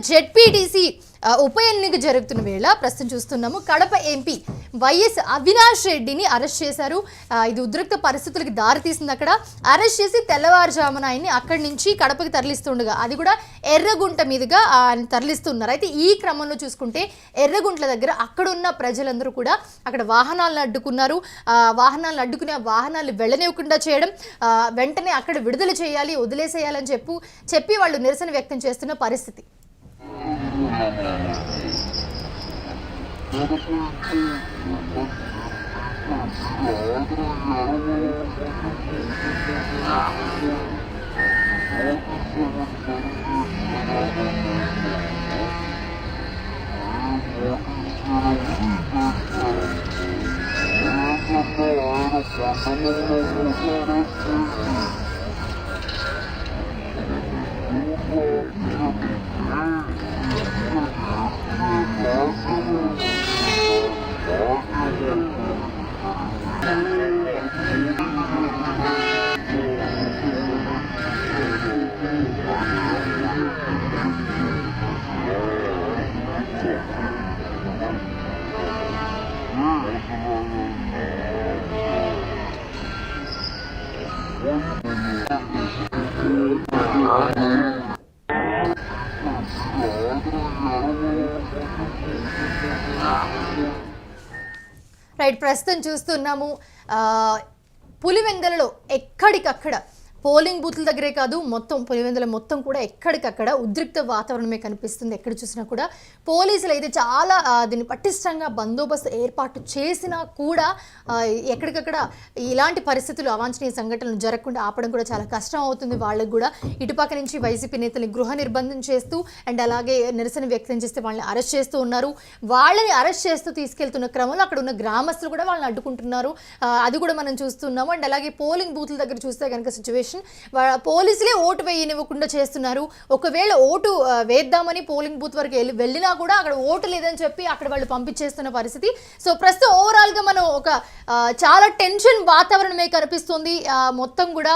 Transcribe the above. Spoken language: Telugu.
జెడ్పీటీసీ ఉప ఎన్నిక జరుగుతున్న వేళ ప్రస్తుతం చూస్తున్నాము కడప ఎంపీ వైఎస్ అవినాష్ రెడ్డిని అరెస్ట్ చేశారు. ఇది ఉద్రిక్త పరిస్థితులకు దారితీసింది. అక్కడ అరెస్ట్ చేసి తెల్లవారుజామున ఆయన్ని అక్కడి నుంచి కడపకి తరలిస్తుండగా, అది కూడా ఎర్రగుంట మీదుగా ఆయన తరలిస్తున్నారు. అయితే ఈ క్రమంలో చూసుకుంటే ఎర్రగుంట్ల దగ్గర అక్కడున్న ప్రజలందరూ కూడా అక్కడ వాహనాలను అడ్డుకున్నారు. వాహనాలను అడ్డుకుని ఆ వాహనాలు వెళ్ళనివ్వకుండా చేయడం, వెంటనే అక్కడ విడుదల చేయాలి, వదిలేసేయాలని చెప్పి వాళ్ళు నిరసన వ్యక్తం చేస్తున్న పరిస్థితి. రైట్, ప్రస్తుతం చూస్తున్నాము పులివెందులలో ఎక్కడికక్కడ పోలింగ్ బూత్ల దగ్గరే కాదు, మొత్తం పులివెందుల మొత్తం కూడా ఎక్కడికక్కడ ఉద్రిక్త వాతావరణమే కనిపిస్తుంది. ఎక్కడ చూసినా కూడా పోలీసులు అయితే చాలా దీన్ని పటిష్టంగా బందోబస్తు ఏర్పాటు చేసినా కూడా ఎక్కడికక్కడ ఇలాంటి పరిస్థితులు, అవాంఛనీయ సంఘటనలు జరగకుండా ఆపడం కూడా చాలా కష్టం అవుతుంది వాళ్ళకు కూడా. ఇటుపక్క నుంచి వైసీపీ నేతల్ని గృహ నిర్బంధం చేస్తూ అండ్ అలాగే నిరసన వ్యక్తం చేస్తే వాళ్ళని అరెస్ట్ చేస్తూ ఉన్నారు. వాళ్ళని అరెస్ట్ చేస్తూ తీసుకెళ్తున్న క్రమంలో అక్కడ ఉన్న గ్రామస్తులు కూడా వాళ్ళని అడ్డుకుంటున్నారు. అది కూడా మనం చూస్తున్నాము. అండ్ అలాగే పోలింగ్ బూత్ల దగ్గర చూస్తే కనుక సిచ్యువేషన్, పోలీసులే ఓటు వేయనివ్వకుండా చేస్తున్నారు. ఒకవేళ ఓటు వేద్దామని పోలింగ్ బూత్ వరకు వెళ్ళినా కూడా అక్కడ ఓటు లేదని చెప్పి అక్కడ వాళ్ళు పంపించేస్తున్న పరిస్థితి. సో ప్రస్తుతం ఓవరాల్గా మనం ఒక చాలా టెన్షన్ వాతావరణమే కనిపిస్తుంది. మొత్తం కూడా